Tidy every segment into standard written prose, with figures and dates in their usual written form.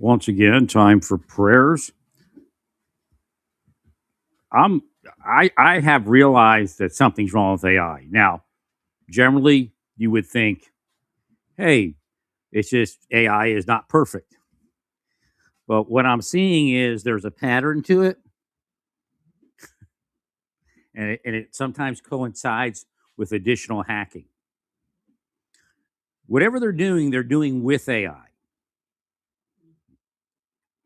Once again, time for prayers. I'm I have realized that something's wrong with AI. Now, generally you would think, hey, it's just AI is not perfect. But what I'm seeing is there's a pattern to it, and it sometimes coincides with additional hacking. Whatever they're doing with AI,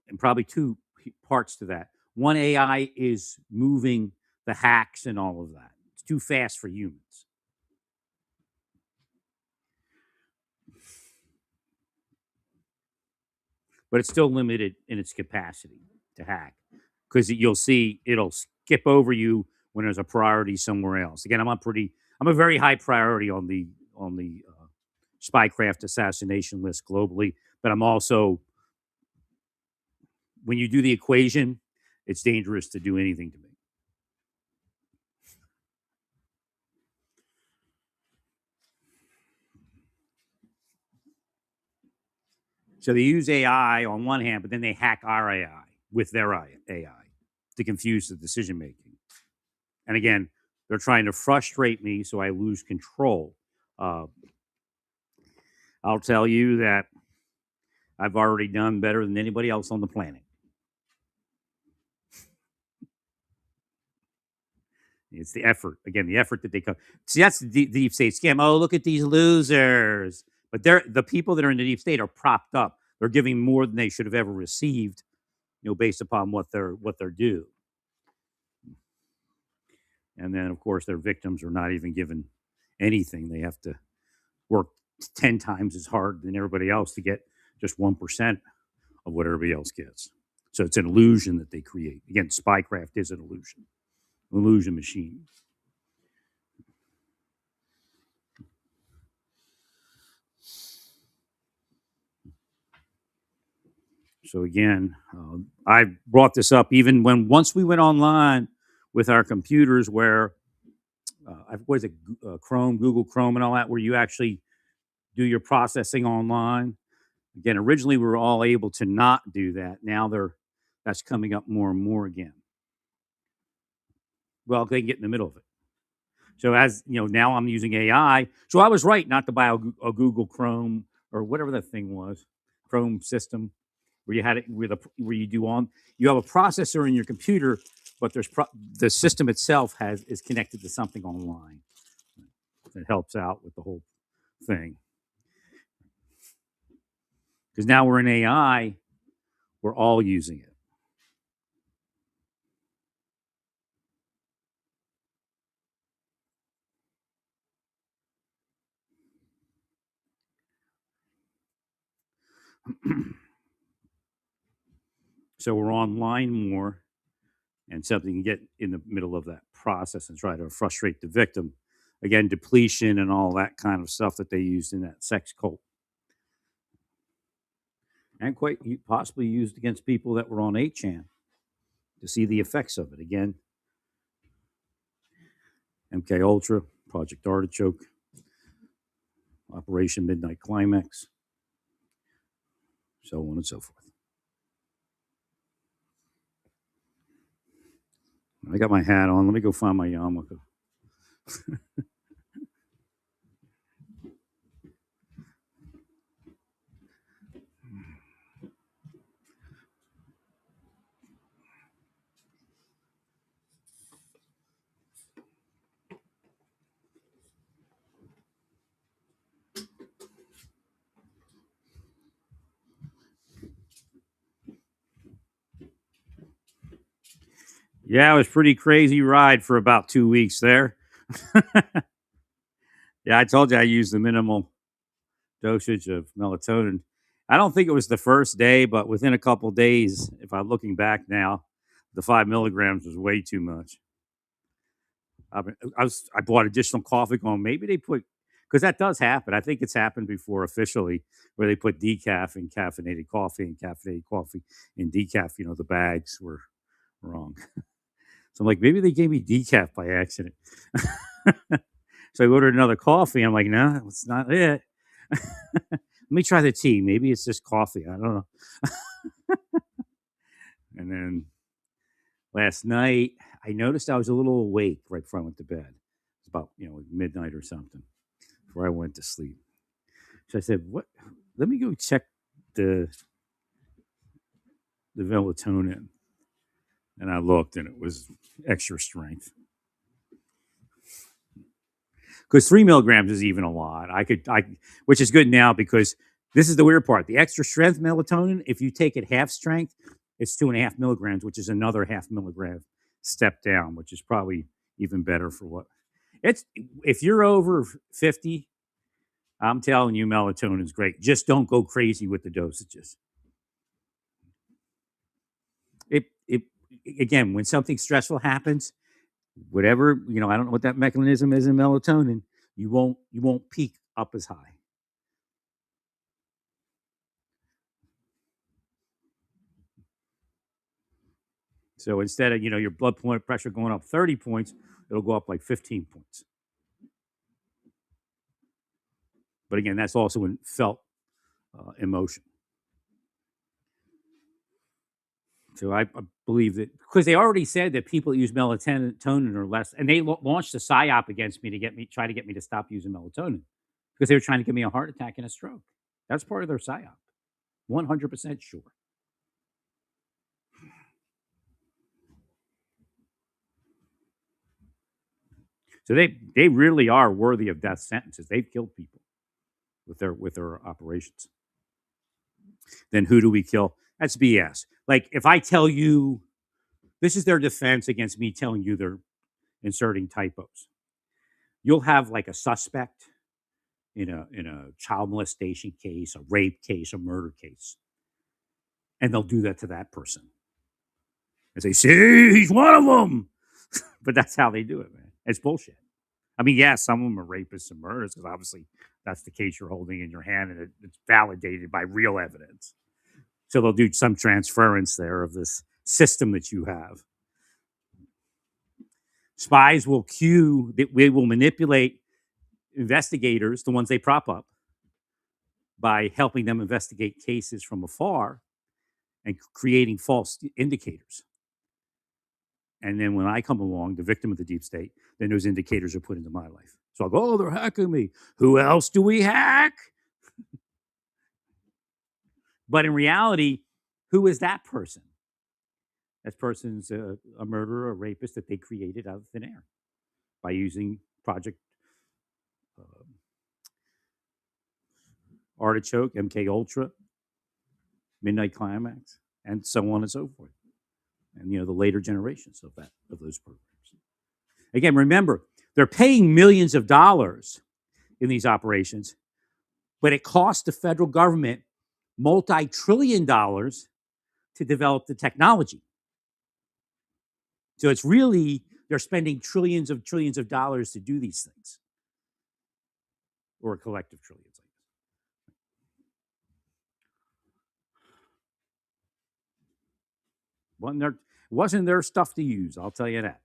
and probably two parts to that. One, AI is moving the hacks and all of that. It's too fast for humans. But it's still limited in its capacity to hack because you'll see it'll skip over you when there's a priority somewhere else. Again, I'm a very high priority on the spycraft assassination list globally, but I'm also, when you do the equation, it's dangerous to do anything to me. So they use AI on one hand, but then they hack our AI with their AI to confuse the decision making. And again, they're trying to frustrate me so I lose control. Uh, I'll tell you that I've already done better than anybody else on the planet. It's the effort. Again, the effort that they come. See, that's the deep state scam. Oh, look at these losers. But the people that are in the deep state are propped up. They're giving more than they should have ever received, based upon what they're due. And then, of course, their victims are not even given anything. They have to work 10 times as hard than everybody else to get just 1% of what everybody else gets. So it's an illusion that they create. Again, spycraft is an illusion machine. So again, I brought this up even once we went online with our computers, where what is it, Chrome, Google Chrome, and all that, where you actually do your processing online. Again, originally we were all able to not do that. Now that's coming up more and more again. Well, they can get in the middle of it. So as you know, now I'm using AI. So I was right not to buy a Google Chrome or whatever that thing was, Chrome system, where you had it where you have a processor in your computer, but the system itself is connected to something online that helps out with the whole thing. Because now we're in AI, we're all using it. So we're online more, and something can get in the middle of that process and try to frustrate the victim. Again, depletion and all that kind of stuff that they used in that sex cult, and quite possibly used against people that were on 8chan to see the effects of it. Again, MK Ultra, Project Artichoke, Operation Midnight Climax, so on and so forth. I got my hat on. Let me go find my yarmulke. Yeah, it was pretty crazy ride for about 2 weeks there. Yeah, I told you I used the minimal dosage of melatonin. I don't think it was the first day, but within a couple days, if I'm looking back now, the 5 milligrams was way too much. I bought additional coffee going. Maybe they put, because that does happen. I think it's happened before officially, where they put decaf in caffeinated coffee and caffeinated coffee in decaf. The bags were wrong. So I'm like, maybe they gave me decaf by accident. So I ordered another coffee. I'm like, no, it's not it. Let me try the tea. Maybe it's just coffee. I don't know. And then last night, I noticed I was a little awake right before I went to bed. It's about midnight or something before I went to sleep. So I said, "What? Let me go check the melatonin." And I looked, and it was extra strength. Because 3 milligrams is even a lot. Which is good now because this is the weird part. The extra strength melatonin, if you take it half strength, it's 2.5 milligrams, which is another half milligram step down, which is probably even better for what it's. If you're over 50, I'm telling you, melatonin is great. Just don't go crazy with the dosages. It again, when something stressful happens, whatever I don't know what that mechanism is in melatonin. You won't peak up as high. So instead of your blood pressure going up 30 points, it'll go up like 15 points. But again, that's also in felt emotion. So I believe that because they already said that people that use melatonin are less, and they launched a psyop against me to try to get me to stop using melatonin because they were trying to give me a heart attack and a stroke. That's part of their psyop. 100% sure. So they really are worthy of death sentences. They've killed people with their operations. Then who do we kill? That's BS. Like if I tell you this is their defense against me telling you they're inserting typos, you'll have like a suspect in a child molestation case, a rape case, a murder case, and they'll do that to that person and say, "See, he's one of them." But that's how they do it, man. It's bullshit. I mean, yeah, some of them are rapists and murderers because obviously that's the case you're holding in your hand and it's validated by real evidence. So they'll do some transference there of this system that you have. Spies will they will manipulate investigators, the ones they prop up, by helping them investigate cases from afar and creating false indicators. And then when I come along, the victim of the deep state, then those indicators are put into my life. So I'll go, "Oh, they're hacking me. Who else do we hack?" But in reality, who is that person? That person's a murderer, a rapist that they created out of thin air by using Project Artichoke, MK Ultra, Midnight Climax, and so on and so forth. And the later generations of those programs. Again, remember, they're paying millions of dollars in these operations, but it costs the federal government multi-trillion dollars to develop the technology. So it's really they're spending trillions of dollars to do these things, or a collective trillions. Wasn't their stuff to use, I'll tell you that.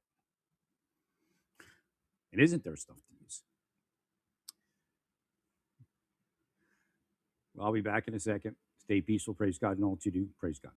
It isn't their stuff to use. Well, I'll be back in a second. Stay peaceful. Praise God in all that you do. Praise God.